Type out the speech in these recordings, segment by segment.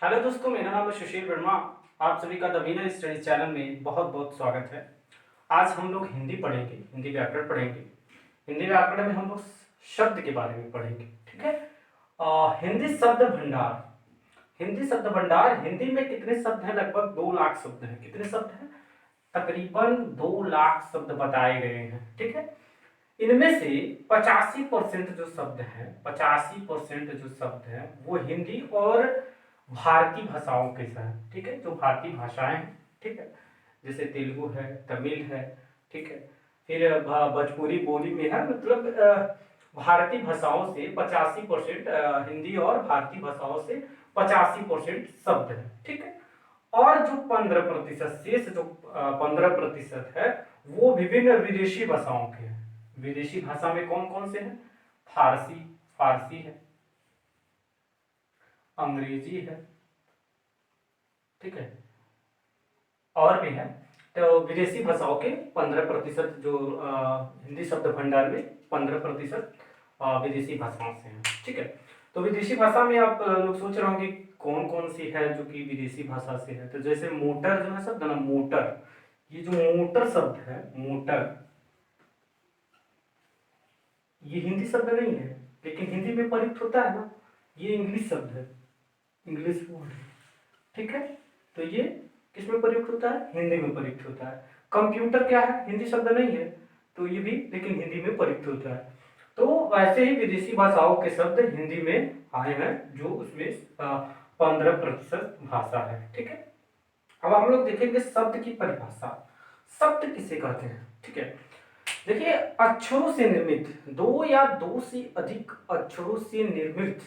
Hello दोस्तों, मेरा नाम है सुशील वर्मा। आप सभी का द विनर स्टडी चैनल में बहुत बहुत स्वागत है। आज हम लोग हिंदी पढ़ेंगे, हिंदी व्याकरण पढ़ेंगे। हिंदी व्याकरण में हम लोग शब्द के बारे में पढ़ेंगे, ठीक है। हिंदी शब्द भंडार। हिंदी शब्द भंडार, हिंदी में कितने शब्द हैं? लगभग 2 लाख शब्द हैं। कितने शब्द हैं? तकरीबन 2 लाख शब्द बताए गए हैं, ठीक है। इनमें से 85% जो शब्द हैं, 85% जो शब्द हैं वो हिंदी और भारतीय भाषाओं के हैं, ठीक है। जो भारतीय भाषाएं हैं, ठीक है, जैसे तेलुगु है, तमिल है, ठीक है। फिर भोजपुरी बोली में है, मतलब भारतीय भाषाओं से 85% हिंदी और भारतीय भाषाओं से 85% शब्द है, ठीक है। और जो 15% शेष जो 15% है वो विभिन्न विदेशी भाषाओं के हैं। विदेशी भाषा में कौन कौन से हैं? फारसी फारसी है, अंग्रेजी है, ठीक है, और भी है। तो विदेशी भाषाओं के 15% जो हिंदी शब्द भंडार में 15% विदेशी भाषाओं से हैं, ठीक है। तो विदेशी भाषा में आप लोग सोच रहे होंगे कौन कौन सी है जो कि विदेशी भाषा से है। तो जैसे मोटर जो है शब्द ना, मोटर, ये जो मोटर शब्द है, मोटर, ये हिंदी शब्द नहीं है, लेकिन हिंदी में प्रयुक्त होता है ना। ये इंग्लिश शब्द है, इंग्लिश वर्ड, ठीक है। तो ये किसमें प्रयुक्त होता है? हिंदी में प्रयुक्त होता है। कंप्यूटर क्या है? हिंदी शब्द नहीं है, तो ये भी लेकिन हिंदी में प्रयुक्त होता है। तो वैसे ही विदेशी भाषाओं के शब्द हिंदी में आए हैं, जो उसमें 15% भाषा है, ठीक है। अब हम लोग देखेंगे शब्द की परिभाषा। शब्द किसे कहते हैं, ठीक है। देखिए, अक्षरों से निर्मित, दो या दो से अधिक अक्षरों से निर्मित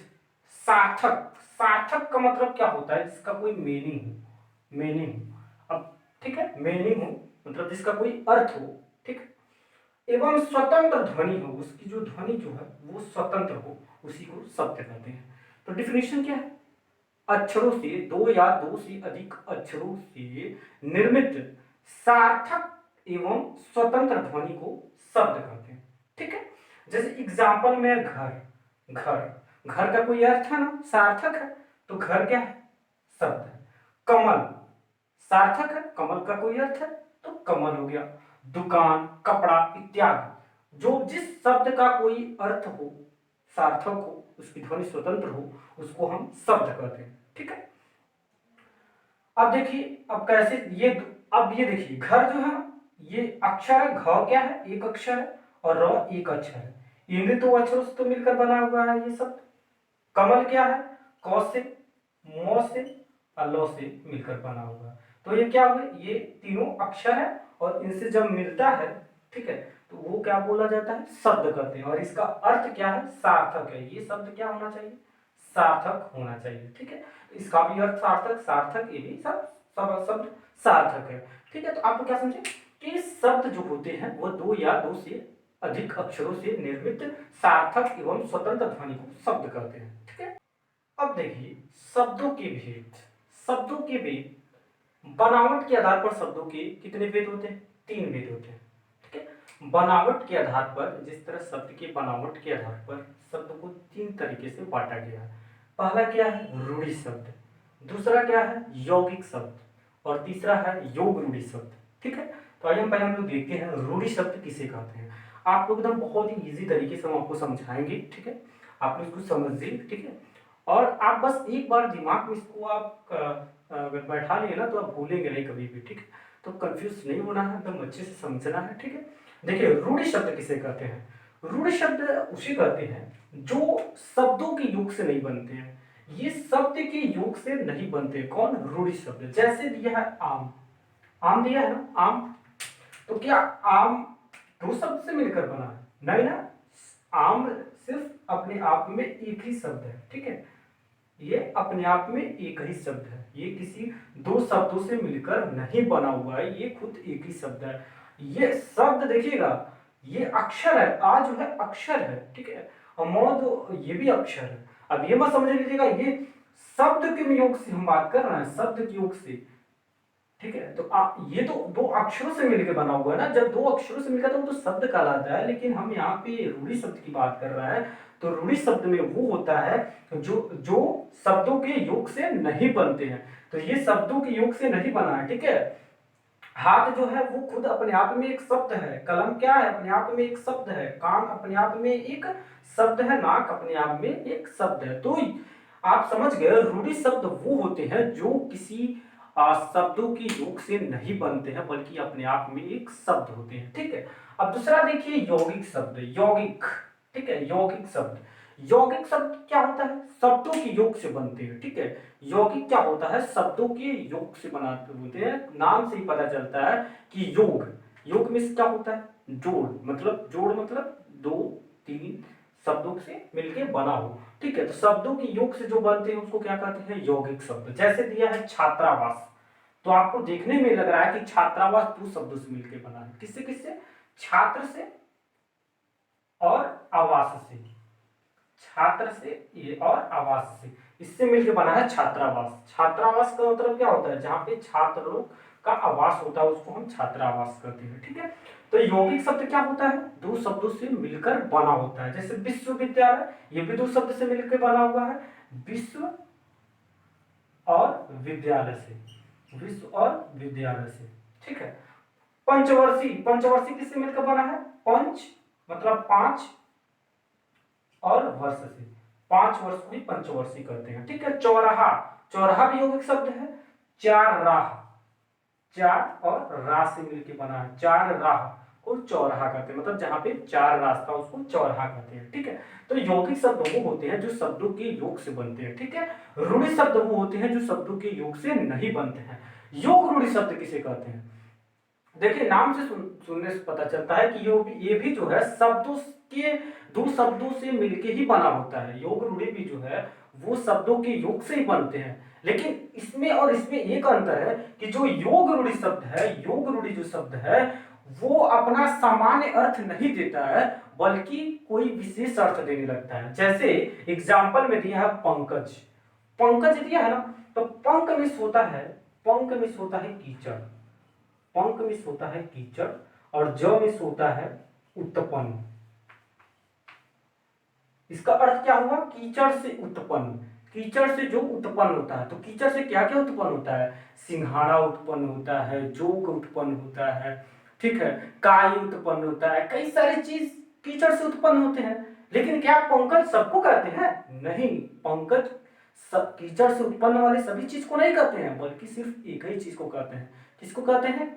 सार्थक। सार्थक का मतलब क्या होता है? जिसका कोई मीनिंग हो, मीनिंग हो। अब ठीक है, मीनिंग हो मतलब जिसका कोई अर्थ हो, ठीक है, एवं स्वतंत्र ध्वनि हो, उसकी जो ध्वनि जो है वो स्वतंत्र हो, उसी को शब्द कहते हैं। तो डिफिनेशन क्या है? अक्षरों से, दो या दो से अधिक अक्षरों से निर्मित सार्थक एवं स्वतंत्र ध्वनि को शब्द कहते हैं, ठीक है। जैसे एग्जाम्पल में घर, घर, घर का कोई अर्थ है ना, सार्थक है, तो घर क्या है? शब्द है। कमल सार्थक है, कमल का कोई अर्थ है, तो कमल हो गया। दुकान, कपड़ा इत्यादि, जो जिस शब्द का कोई अर्थ हो, सार्थक हो, उसकी ध्वनि स्वतंत्र हो, उसको हम शब्द कहते हैं, ठीक है। अब देखिए, अब कैसे ये, अब ये देखिए, घर जो है ना, ये अक्षर है, घ क्या है? एक अक्षर है, और र एक अक्षर है। इनके दो अक्षरों से तो मिलकर बना हुआ है ये शब्द। कमल क्या है? क से, म से और ल से मिलकर बना हुआ है। तो ये क्या हुए? ये तीनों अक्षर है, और इनसे जब मिलता है, ठीक है, तो वो क्या बोला जाता है? शब्द कहते हैं। और इसका अर्थ क्या है? सार्थक है। ये शब्द क्या होना चाहिए? सार्थक होना चाहिए, ठीक है। तो इसका भी अर्थ सार्थक, सार्थक, ये भी सब सब शब्द सार्थक है, ठीक है। तो आप क्या समझे कि शब्द जो होते हैं वो दो या दो से अधिक अक्षरों से निर्मित सार्थक एवं स्वतंत्र ध्वनि को शब्द कहते हैं, ठीक है। अब देखिए, शब्दों के भेद। शब्दों के भेद, बनावट के आधार पर शब्दों के कितने भेद होते हैं? 3 भेद होते हैं, ठीक है। बनावट के आधार पर, जिस तरह शब्द की बनावट के आधार पर शब्द को 3 तरीके से बांटा गया है। पहला क्या है? रूढ़ि शब्द। दूसरा क्या है? यौगिक शब्द। और तीसरा है योग रूढ़ि शब्द, ठीक है। तो आइए हम पहले हम लोग देखते हैं रूढ़ि शब्द किसे कहते हैं। आप लोग एकदम बहुत ही इजी तरीके से हम आपको समझाएंगे, ठीक है। आप लोग इसको समझिए, ठीक है। और आप बस एक बार दिमाग में इसको आप अगर बैठा लिए ना, तो आप भूलेंगे नहीं कभी भी, ठीक है। तो कंफ्यूज नहीं होना है, एकदम अच्छे से समझना है, ठीक है। देखिए, रूढ़ि शब्द किसे कहते हैं? रूढ़ि शब्द उसे कहते हैं जो शब्दों के योग से नहीं बनते हैं। ये शब्द के योग से नहीं बनते। कौन? रूढ़ि शब्द। जैसे दिया है आम, आम दिया है ना, आम, तो क्या आम दो शब्द से मिलकर बना है? नहीं ना। आम सिर्फ अपने आप में एक ही शब्द है, ठीक है। ये अपने आप में एक ही शब्द है, ये किसी दो शब्दों से मिलकर नहीं बना हुआ है, ये खुद एक ही शब्द है। ये शब्द देखिएगा, ये अक्षर है, आ जो है अक्षर है, ठीक है, और मौद ये भी अक्षर है। अब ये मत समझ लीजिएगा ये शब्द के योग से हम बात कर रहे हैं, शब्द के योग से, ठीक है। तो ये तो दो अक्षरों से मिलकर बना हुआ है ना, जब दो अक्षरों से मिलकर तो वो तो शब्द कहलाता है, लेकिन हम यहाँ पे रूढ़ी शब्द की बात कर रहा है। तो रूढ़ी शब्द में वो होता है जो जो शब्दों के योग से नहीं बनते हैं। तो ये शब्दों के योग से नहीं बना है, ठीक है। हाथ जो है वो खुद अपने आप में एक शब्द है, कलम क्या है, अपने आप में एक शब्द है, कान अपने आप में एक शब्द है, नाक अपने आप में एक शब्द है। तो आप समझ गए, रूढ़ी शब्द वो होते हैं जो किसी शब्दों के योग से नहीं बनते हैं, बल्कि अपने आप में एक शब्द होते हैं, ठीक है। अब दूसरा देखिए यौगिक शब्द, यौगिक, ठीक है। यौगिक शब्द, यौगिक शब्द क्या होता है, शब्दों के योग से बनते हैं, ठीक है। यौगिक क्या होता है, शब्दों के योग से बनाते होते हैं। नाम से ही पता चलता है कि योग, योग में क्या होता है, जोड़, मतलब जोड़ मतलब दो तीन शब्दों से मिलके बना हो, ठीक है। तो शब्दों के योग से जो बनते हैं उसको क्या कहते हैं, यौगिक शब्द। जैसे दिया है छात्रावास, तो आपको देखने में लग रहा है कि छात्रावास दो शब्दों से मिलकर बना है, किससे किससे, छात्र से और आवास से, छात्र से ये और आवास से, इससे मिलकर बना है छात्रावास। छात्रावास का मतलब क्या होता है, जहां पे छात्र लोग का आवास होता है उसको हम छात्रावास कहते हैं, ठीक है। तो यौगिक शब्द क्या होता है, दो शब्दों से मिलकर बना होता है। जैसे विश्वविद्यालय, ये भी दो शब्द से मिलकर बना हुआ है, विश्व और विद्यालय से, विश्व और विद्यालय से, ठीक है। पंचवर्षी, पंचवर्षी किससे मिलकर बना है, पंच मतलब पांच और वर्ष से, 5 वर्ष को ही पंचवर्षीय कहते हैं, ठीक है। चौराहा, चौराहा भी यौगिक शब्द है। चार राह, चार और राह से मिलकर बना है, चार राह को चौराहा कहते हैं, मतलब जहां पे चार रास्ता उसको चौराहा कहते हैं, ठीक है। तो यौगिक शब्द वो होते हैं जो शब्दों के योग से बनते हैं, ठीक है। रूढ़ी शब्द वो होते हैं जो शब्दों के योग से नहीं बनते हैं। योग रूढ़ी शब्द किसे कहते हैं, देखिए नाम से सुनने से पता चलता है कि ये भी जो है शब्दों के, दो शब्दों से मिलके ही बना होता है। योग रूढ़ी भी जो है वो शब्दों के योग से ही बनते हैं, लेकिन इसमें और इसमें एक अंतर है कि जो योग रूढ़ी शब्द है, योग रूढ़ी जो शब्द है वो अपना सामान्य अर्थ नहीं देता है, बल्कि कोई विशेष अर्थ देने लगता है। जैसे एग्जाम्पल में दिया है पंकज, पंकज दिया है ना, तो पंक मिस होता है, पंक मिस होता है कीचड़, पंक मिस होता है कीचड़, और ज मिस होता है उत्पन्न। इसका अर्थ क्या हुआ, कीचड़ से उत्पन्न, कीचड़ से जो उत्पन्न होता है। तो कीचड़ से क्या क्या उत्पन्न होता है, सिंघाड़ा उत्पन्न होता है, जोक उत्पन्न होता है, ठीक है, काई उत्पन्न होता है, कई सारी चीज कीचड़ से उत्पन्न होते हैं। लेकिन क्या पंकज सबको कहते हैं, नहीं, पंकज सब कीचड़ से उत्पन्न वाले सभी चीज को नहीं कहते हैं, बल्कि सिर्फ एक ही चीज को कहते हैं। किसको कहते हैं,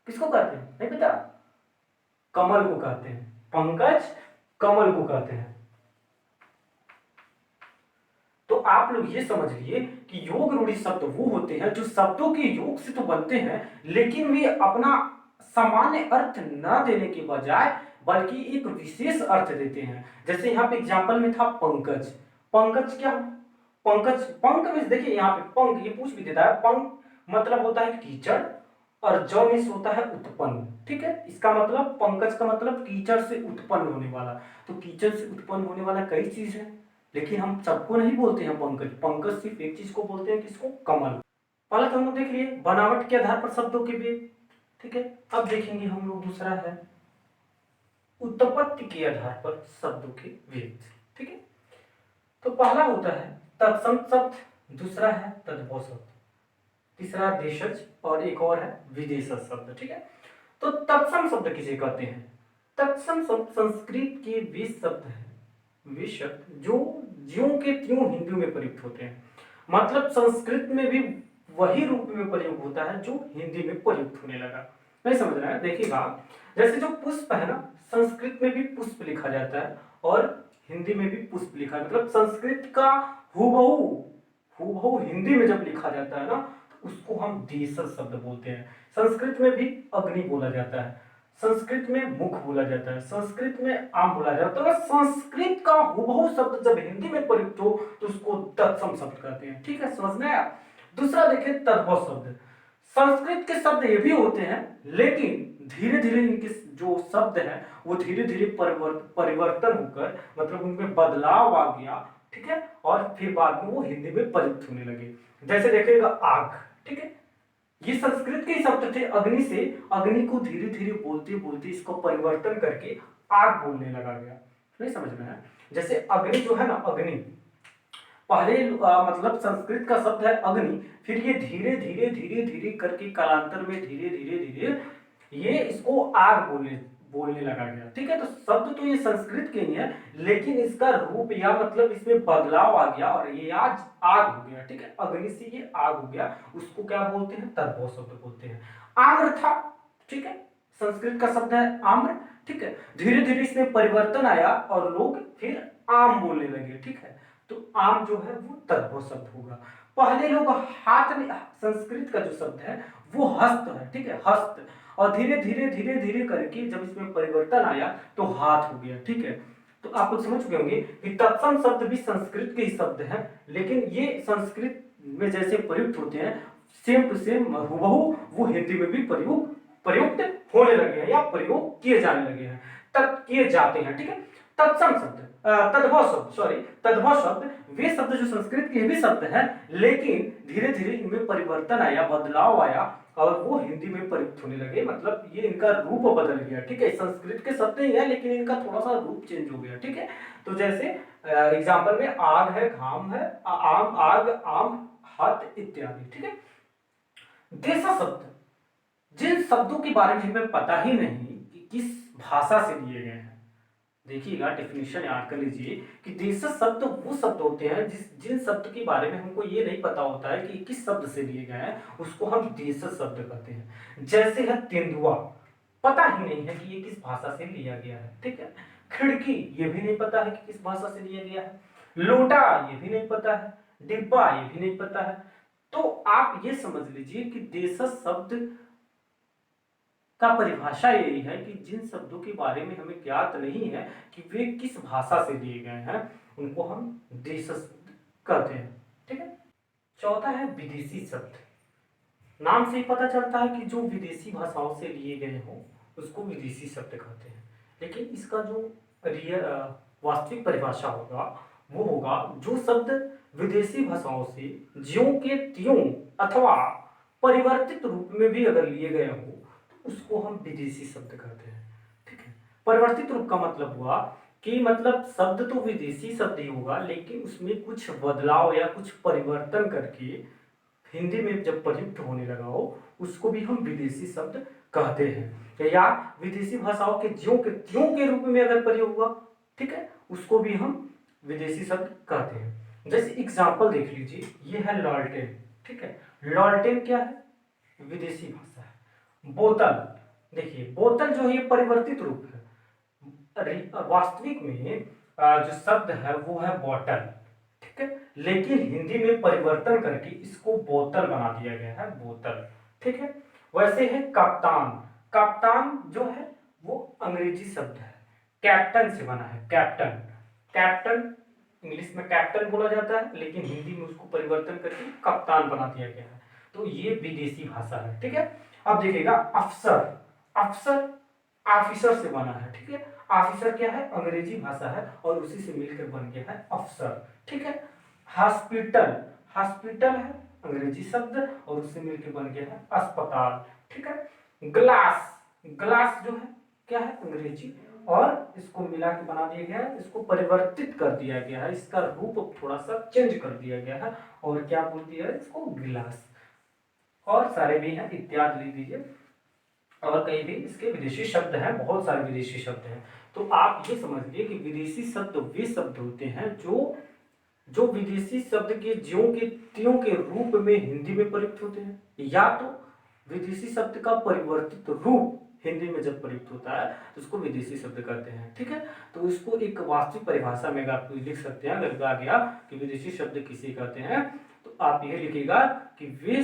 किसको कहते हैं, नहीं पता, कमल को कहते हैं, पंकज कमल को कहते हैं। तो आप लोग ये समझ लिए कि योग रूढ़ी शब्द वो होते हैं जो शब्दों के योग से तो बनते हैं, लेकिन वे अपना सामान्य अर्थ न देने के बजाय बल्कि एक विशेष अर्थ देते हैं। जैसे यहाँ पे एग्जाम्पल में था पंकज, पंकज क्या, पंकज, पंक में देखिए यहाँ पे पंक, ये पूछ भी देता है, पंक मतलब होता है कीचड़, और ज मिस होता है उत्पन्न, ठीक है। इसका मतलब पंकज का मतलब कीचड़ से उत्पन्न होने वाला। तो कीचड़ से उत्पन्न होने वाला कई चीज है, लेकिन हम सबको नहीं बोलते हैं पंकज, पंकज सिर्फ एक चीज को बोलते हैं, किसको, कमल। पहले तो हम लोग देख लिए बनावट के आधार पर शब्दों के भेद, ठीक है। अब देखेंगे हम लोग दूसरा है उत्पत्ति के आधार पर शब्दों के भेद, ठीक है। तो पहला होता है तत्सम शब्द, दूसरा है तद्भव शब्द, तीसरा देशज, और एक और है विदेशज शब्द, ठीक है। तो तत्सम शब्द किसे कहते हैं, तत्सम शब्द संस्कृत के वे शब्द है, वे शब्द जो ज्यों के त्यों हिंदी में प्रयुक्त होते हैं। मतलब संस्कृत में भी वही रूप में प्रयोग होता है जो हिंदी में प्रयुक्त होने लगा। नहीं समझ रहा है, देखिएगा, जैसे जो पुष्प है ना, संस्कृत में भी पुष्प लिखा जाता है और हिंदी में भी पुष्प लिखा है, मतलब संस्कृत का हूबहू, हूबहू हिंदी में जब लिखा जाता है ना, तो उसको हम देशज शब्द बोलते हैं। संस्कृत में भी अग्नि बोला जाता है, संस्कृत में मुख बोला जाता है, संस्कृत में आम बोला जाता है। तो संस्कृत का हूबहू शब्द जब हिंदी में प्रयुक्त हो तो उसको तत्सम शब्द कहते हैं, ठीक है, समझ में आया। दूसरा देखिए तद्भव शब्द, संस्कृत के शब्द ये भी होते हैं, लेकिन धीरे धीरे इनके जो शब्द हैं वो धीरे धीरे परिवर्तन होकर, मतलब उनमें बदलाव आ गया, ठीक है, और फिर बाद में वो हिंदी में प्रयुक्त होने लगे। जैसे देखिएगा आग, ठीक है, ये संस्कृत के ही शब्द थे। अग्नि से, अग्नि को धीरे धीरे बोलते बोलते इसको परिवर्तन करके आग बोलने लगा गया। नहीं समझ में है? जैसे अग्नि जो है ना, अग्नि पहले मतलब संस्कृत का शब्द है अग्नि, फिर ये धीरे धीरे धीरे धीरे करके कालांतर में धीरे धीरे धीरे ये इसको आग बोलने लगा गया। ठीक है, तो शब्द तो ये संस्कृत के ही है, लेकिन इसका रूप या मतलब इसमें बदलाव आ गया और ये आज आग हो गया। ठीक है, अग्नि से ये आग हो गया, उसको क्या बोलते हैं? तद्भव शब्द बोलते हैं। आम्र था, ठीक है, संस्कृत का शब्द है आम्र। ठीक है, धीरे धीरे इसमें परिवर्तन आया और लोग फिर आम बोलने लगे। ठीक है, तो आम जो है वो तद्भव शब्द होगा। पहले लोग हाथ में, संस्कृत का जो शब्द है वो हस्त है। ठीक है, हस्त, और धीरे धीरे धीरे धीरे करके जब इसमें परिवर्तन आया तो हाथ हो गया। ठीक है, तो आप लोग समझ चुके होंगे कि तत्सम शब्द भी संस्कृत के ही शब्द हैं, लेकिन ये संस्कृत में जैसे प्रयुक्त होते हैं सेम टू सेम हुबहू वो हिंदी में भी प्रयुक्त होने लगे हैं या प्रयोग किए जाने लगे हैं, तब किए जाते हैं। ठीक है, तत्सम शब्द, तद्भव शब्द, सॉरी, तद्भव शब्द वे शब्द जो संस्कृत के भी शब्द हैं, लेकिन धीरे धीरे इनमें परिवर्तन आया, बदलाव आया और वो हिंदी में प्रयुक्त होने लगे, मतलब ये इनका रूप बदल गया। ठीक है, संस्कृत के शब्द ही है लेकिन इनका थोड़ा सा रूप चेंज हो गया। ठीक है, तो जैसे एग्जाम्पल में आग है, घाम है, आम, आग, आम, हाथ इत्यादि। ठीक है, देशा शब्द, जिन शब्दों के बारे में हमें पता ही नहीं कि किस भाषा से लिए गए हैं, देखिएगा डेफिनेशन याद कर लीजिए कि देशज शब्द वो शब्द होते हैं जिन शब्द के बारे में हमको ये नहीं पता होता है कि किस शब्द से लिए गए हैं, उसको हम देशज शब्द कहते हैं। जैसे है तेंदुआ, पता ही नहीं है कि ये किस भाषा से लिया गया है। ठीक है, खिड़की, ये भी नहीं पता है कि किस भाषा से लिया गया है। लोटा, ये भी नहीं पता है। डिब्बा, ये भी नहीं पता है। तो आप ये समझ लीजिए कि देशज शब्द का परिभाषा यही है कि जिन शब्दों के बारे में हमें ज्ञात नहीं है कि वे किस भाषा से लिए गए हैं, उनको हम देशज शब्द कहते हैं। ठीक है, चौथा है विदेशी शब्द। नाम से ही पता चलता है कि जो विदेशी भाषाओं से लिए गए हों उसको विदेशी शब्द कहते हैं, लेकिन इसका जो वास्तविक परिभाषा होगा वो होगा जो शब्द विदेशी भाषाओं से ज्यों के त्यों अथवा परिवर्तित रूप में भी अगर लिए गए हो उसको हम विदेशी शब्द कहते हैं। ठीक है, परिवर्तित रूप का मतलब हुआ कि मतलब शब्द तो विदेशी शब्द ही होगा, लेकिन उसमें कुछ बदलाव या कुछ परिवर्तन करके हिंदी में जब प्रयुक्त होने लगा हो उसको भी हम विदेशी शब्द कहते हैं। या विदेशी भाषाओं के ज्यों के त्यों के रूप में अगर प्रयोग हुआ, ठीक है, उसको भी हम विदेशी शब्द कहते हैं। जैसे एग्जाम्पल देख लीजिए, ये है लॉल्टेन। ठीक है, लॉल्टेन क्या है? विदेशी भाषा है। बोतल, देखिए बोतल जो है ये परिवर्तित रूप है। वास्तविक में जो शब्द है वो है बॉटल। ठीक है, लेकिन हिंदी में परिवर्तन करके इसको बोतल बना दिया गया है, बोतल। ठीक है, वैसे है कप्तान। कप्तान जो है वो अंग्रेजी शब्द है, कैप्टन से बना है, कैप्टन। कैप्टन इंग्लिश में कैप्टन बोला जाता है, लेकिन हिंदी में उसको परिवर्तन करके कप्तान बना दिया गया है, तो ये विदेशी भाषा है। ठीक है, अब देखिएगा अफसर। अफसर ऑफिसर से बना है। ठीक है, ऑफिसर क्या है? अंग्रेजी भाषा है और उसी से मिलकर बन गया है अफसर। ठीक है, हॉस्पिटल, हॉस्पिटल है अंग्रेजी शब्द और उससे मिलकर बन गया है अस्पताल। ठीक है, ग्लास, ग्लास जो है क्या है? अंग्रेजी, और इसको मिला के बना दिया गया है, इसको परिवर्तित कर दिया गया है, इसका रूप थोड़ा सा चेंज कर दिया गया है और क्या बोल दिया है इसको? गिलास। और सारे भी हैं, इत्यादि लिख दीजिए, और कई भी इसके विदेशी शब्द हैं, बहुत सारे विदेशी शब्द हैं। तो आप ये समझिए कि विदेशी शब्द वे शब्द होते हैं जो जो विदेशी शब्द के ज्यों के त्यों के रूप में हिंदी में प्रयुक्त होते हैं, या तो विदेशी शब्द का परिवर्तित रूप हिंदी में जब प्रयुक्त होता है तो उसको विदेशी शब्द कहते हैं। ठीक है, तो इसको एक वास्तविक परिभाषा में आप लिख सकते हैं। अगर कहा गया कि विदेशी शब्द किसे कहते हैं तो आप यह लिखिएगा कि वे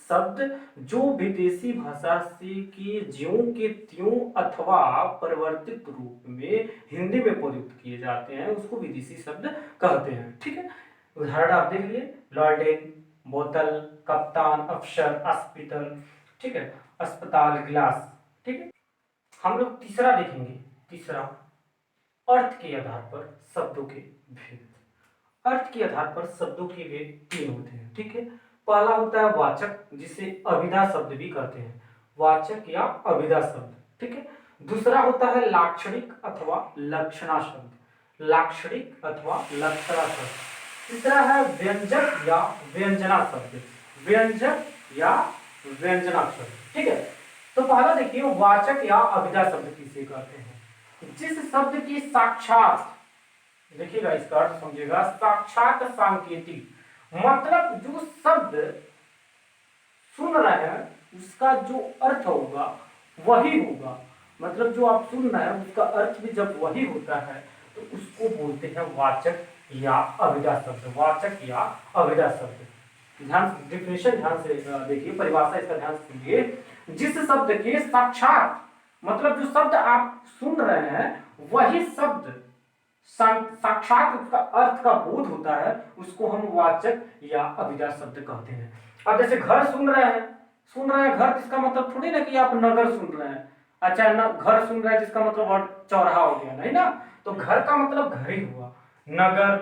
शब्द जो विदेशी भाषा से के ज्यों के त्यों अथवा परिवर्तित रूप में हिंदी में प्रयुक्त किए जाते हैं उसको विदेशी शब्द कहते हैं। ठीक है, उदाहरण आप देख लिए, लॉर्डेन, बोतल, कप्तान, अफसर, अस्पताल। ठीक है, अस्पताल, गिलास। ठीक है, हम लोग तीसरा देखेंगे। तीसरा, अर्थ के आधार पर शब्दों के भेद। अर्थ के आधार पर शब्दों के भेद तीन होते हैं। ठीक है, पहला होता है वाचक, जिसे अभिधा शब्द भी कहते हैं, वाचक या अभिधा शब्द, ठीक है। दूसरा होता है लाक्षणिक अथवा लक्षणा शब्द, लाक्षणिक अथवा लक्षणा शब्द। तीसरा है व्यंजक या व्यंजना शब्द, व्यंजक या व्यंजना शब्द, ठीक है। तो पहला देखिए वाचक या अभिधा शब्द किसे कहते हैं, जिस शब्द की साक्षात, देखिएगा इसका अर्थ समझिएगा, साक्षात सांकेतिक, मतलब जो शब्द सुन रहे हैं उसका जो अर्थ होगा वही होगा, मतलब जो आप सुन रहे हैं उसका अर्थ भी जब वही होता है तो उसको बोलते हैं वाचक या अभिधा शब्द, वाचक या अभिधा शब्द। ध्यान से डिफिनेशन ध्यान से देखिए, परिभाषा इसका ध्यान से सुनिए। जिस शब्द के साक्षात, मतलब जो शब्द आप सुन रहे हैं वही शब्द साक्षात उसका अर्थ का बोध होता है, उसको हम वाचक या अभिधा शब्द कहते हैं। अब जैसे घर सुन रहे हैं, घर, जिसका मतलब थोड़ी ना कि आप नगर सुन रहे हैं, अच्छा न घर सुन रहे हैं जिसका मतलब चौराहा हो गया, नहीं ना। तो घर का मतलब घर ही हुआ, नगर,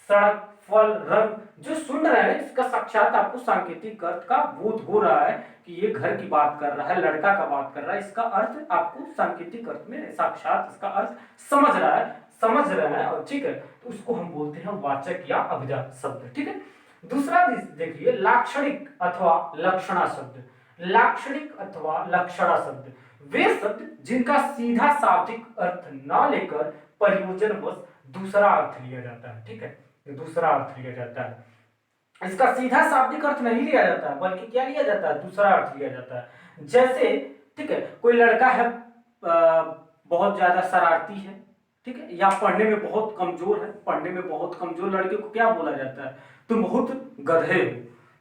सड़क, फल, रंग, जो सुन रहे हैं इसका साक्षात आपको सांकेतिक अर्थ का बोध हो रहा है कि ये घर की बात कर रहा है, लड़का का बात कर रहा है, इसका अर्थ आपको सांकेतिक अर्थ में साक्षात इसका अर्थ समझ रहा है, समझ रहे हैं, और ठीक है, तो उसको हम बोलते हैं वाचक या अभिधा शब्द, ठीक है। दूसरा देखिए लाक्षणिक अथवा लक्षणा शब्द, लाक्षणिक अथवा लक्षणा शब्द वे शब्द जिनका सीधा शाब्दिक अर्थ ना लेकर प्रयोजनवश दूसरा अर्थ लिया जाता है, ठीक है, दूसरा अर्थ लिया जाता है। इसका सीधा शाब्दिक अर्थ नहीं लिया जाता है, बल्कि क्या लिया जाता है, दूसरा अर्थ लिया जाता है। जैसे ठीक है, कोई लड़का है बहुत ज्यादा शरारती है, ठीक है, या पढ़ने में बहुत कमजोर है, पढ़ने में बहुत कमजोर लड़के को क्या बोला जाता है, तुम बहुत गधे हो,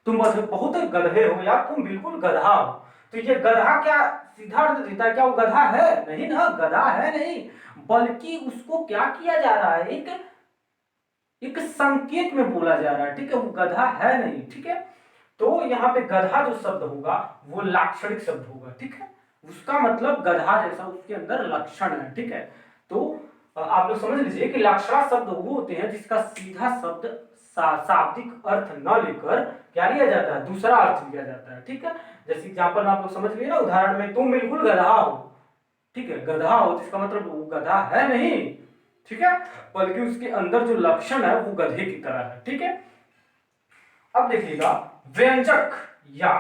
तुम बहुत गधे हो, या तुम बिल्कुल गधा हो। तो ये गधा क्या सीधा अर्थ देता है, क्या वो गधा है, नहीं ना, गधा है नहीं, बल्कि उसको क्या किया जा रहा है, एक संकेत में बोला जा रहा है, ठीक है, वो गधा है नहीं, ठीक है। तो यहाँ पे गधा जो शब्द होगा वो लाक्षणिक शब्द होगा, ठीक है, उसका मतलब गधा जैसा उसके अंदर लक्षण है, ठीक है। तो आप लोग समझ लीजिए कि लक्षणा शब्द वो होते हैं जिसका सीधा शब्द शाब्दिक अर्थ न लेकर क्या लिया जाता है, दूसरा अर्थ लिया जाता है, ठीक है। जैसे एग्जाम्पल आप लोग समझ लिए ना, उदाहरण में तुम बिल्कुल गधा हो, ठीक है, गधा हो जिसका मतलब वो गधा है नहीं, ठीक है, बल्कि उसके अंदर जो लक्षण है वो गधे की तरह है, ठीक है। अब देखिएगा व्यंजक या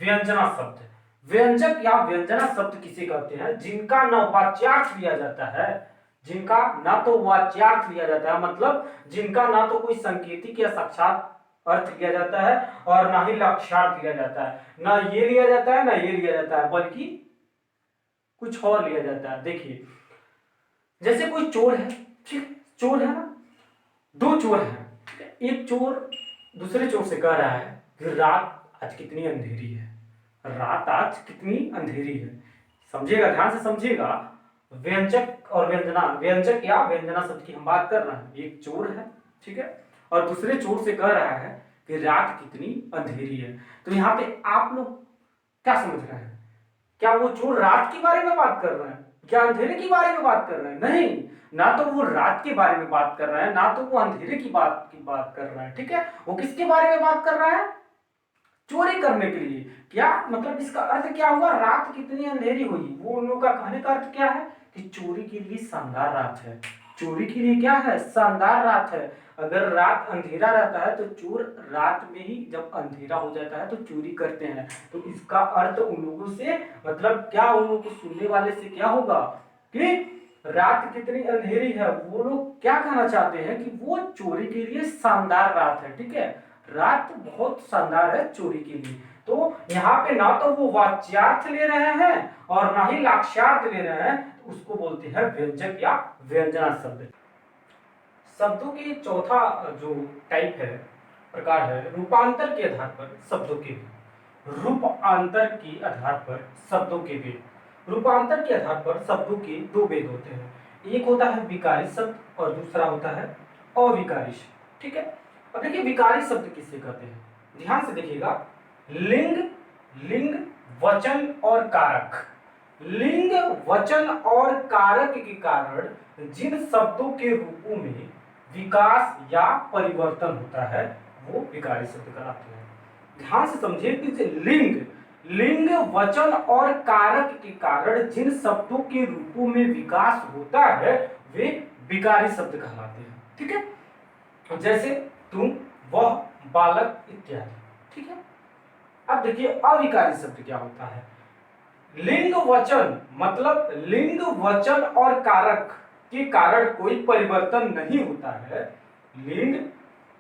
व्यंजना शब्द, व्यंजक या व्यंजना शब्द किसे कहते हैं, जिनका न वाच्यार्थ लिया जाता है, जिनका ना तो वाच्यार्थ लिया जाता है, मतलब जिनका ना तो कोई संकेतिक या साक्षात अर्थ लिया जाता है और ना ही लक्ष्यार्थ लिया जाता है, ना ये लिया जाता है ना ये लिया जाता है, बल्कि कुछ और लिया जाता है। देखिए जैसे कोई चोर है, ठीक, चोर है ना, दो चोर हैं, ठीक है, एक चोर दूसरे चोर से कह रहा है कि रात आज कितनी अंधेरी है, रात आज कितनी अंधेरी है, समझिएगा, ध्यान से समझिएगा, व्यंजक और व्यंजना, व्यंजक या व्यंजना शब्द की हम बात कर रहे हैं। एक चोर है, ठीक है, और दूसरे चोर से कह रहा है कि रात कितनी अंधेरी है। तो यहाँ पे आप लोग क्या समझ रहे हैं, क्या वो चोर रात के बारे में बात कर रहे हैं, क्या अंधेरे के बारे में बात कर रहे हैं, नहीं, ना तो वो रात के बारे में बात कर रहे हैं, ना तो वो अंधेरे की बात कर रहे हैं, ठीक है। वो किसके बारे में बात कर रहा है, चोरी करने के लिए, क्या मतलब इसका अर्थ क्या हुआ, रात कितनी अंधेरी हुई, वो उन लोगों का कहने का अर्थ क्या है कि चोरी के लिए शानदार रात है, चोरी के लिए क्या है, शानदार रात है। अगर रात अंधेरा रहता है तो चोर रात में ही जब अंधेरा हो जाता है तो चोरी करते हैं, तो इसका अर्थ उन लोगों से मतलब क्या, उन लोगों को सुनने वाले से क्या होगा कि रात कितनी अंधेरी है, वो लोग क्या कहना चाहते हैं कि वो चोरी के लिए शानदार रात है, ठीक है, रात बहुत शानदार है चोरी के लिए। तो यहाँ पे ना तो वो वाच्यार्थ ले रहे हैं और ना ही लक्ष्यार्थ ले रहे हैं, तो उसको बोलते हैं व्यंजक या व्यंजना शब्द। शब्दों के चौथा जो टाइप है, प्रकार है, रूपांतर के आधार पर शब्दों के भेद, रूपांतर के आधार पर शब्दों के भेद, रूपांतर के आधार पर शब्दों के दो भेद होते हैं, एक होता है विकारी शब्द और दूसरा होता है अविकारी शब्द, ठीक है। अब देखिए विकारी शब्द किसे कहते हैं, ध्यान से देखिएगा, लिंग, लिंग, वचन और कारक, लिंग, वचन और कारक के कारण जिन शब्दों के रूपों में विकास या परिवर्तन होता है वो विकारी शब्द कहलाते हैं। ध्यान से समझिए कि लिंग लिंग वचन और कारक के कारण जिन शब्दों के रूपों में विकास होता है वे विकारी शब्द कहलाते हैं। ठीक है, जैसे तुम, वह, बालक इत्यादि। ठीक है, अब देखिए अविकारी शब्द क्या होता है। लिंग वचन मतलब लिंग वचन और कारक के कारण कोई परिवर्तन नहीं होता है। लिंग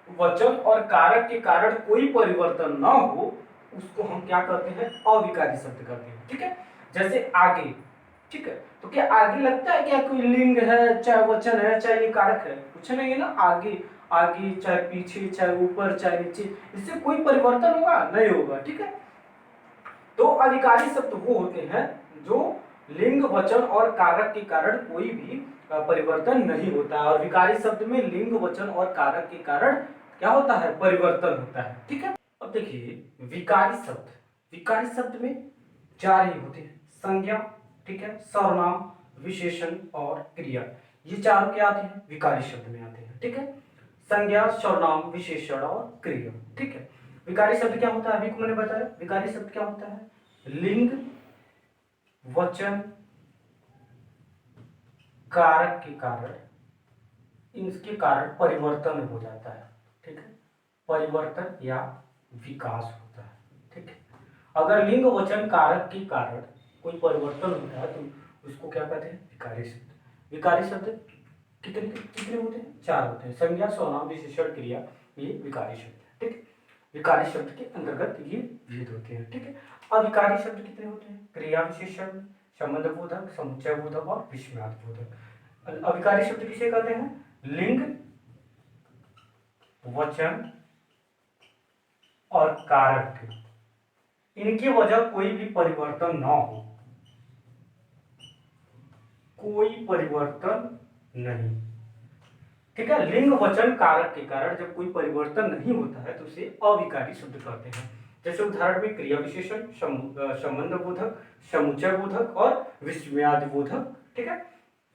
वचन और कारक के कारण कोई परिवर्तन ना हो उसको हम क्या कहते हैं, अविकारी शब्द कहते हैं। ठीक है, जैसे आगे। ठीक है, तो क्या आगे लगता है क्या कोई लिंग है, चाहे वचन है, चाहे ये कारक है? कुछ नहीं है ना। आगे आगे चाहे पीछे, चाहे ऊपर, चाहे नीचे, इससे कोई परिवर्तन होगा नहीं होगा। ठीक है, तो अविकारी शब्द वो होते हैं जो लिंग वचन और कारक के कारण कोई भी परिवर्तन नहीं होता है। और विकारी शब्द में लिंग वचन और कारक के कारण क्या होता है, परिवर्तन होता है। ठीक है, अब देखिए विकारी शब्द में चार ही होते हैं, संज्ञा, ठीक है, सर्वनाम, विशेषण और क्रिया। ये चारों क्या आते हैं, विकारी शब्द में आते हैं। ठीक है, संज्ञा, सर्वनाम, विशेषण और क्रिया। ठीक है, विकारी शब्द क्या होता है, अभी को मैंने बताया विकारी शब्द क्या होता है, लिंग वचन कारक के कारण इनके कारण परिवर्तन हो जाता है। ठीक है, परिवर्तन या विकास होता है। ठीक है, अगर लिंग वचन कारक के कारण कोई परिवर्तन होता है तो उसको क्या कहते हैं, विकारी शब्द। विकारी शब्द कितने कितने होते हैं, चार होते हैं, संज्ञा, सर्वनाम, विशेषण, क्रिया, ये विकारी शब्द है। ठीक है, विकारी शब्द के अंतर्गत ये भेद होते हैं। ठीक है, अविकारी शब्द कितने होते हैं, क्रिया विशेषण, संबंध बोधक, समुच्चय बोधक और विस्मयार्थ बोधक। अविकारी शब्द किसे कहते हैं, लिंग वचन और कारक इनकी वजह कोई भी परिवर्तन ना हो, कोई परिवर्तन नहीं। ठीक है, लिंग वचन कारक के कारण जब कोई परिवर्तन नहीं होता है तो उसे अविकारी शब्द कहते हैं। जैसे उदाहरण में क्रिया विशेषण, संबंध बोधक, समुच्चय बोधक और विस्मयादि बोधक। ठीक है,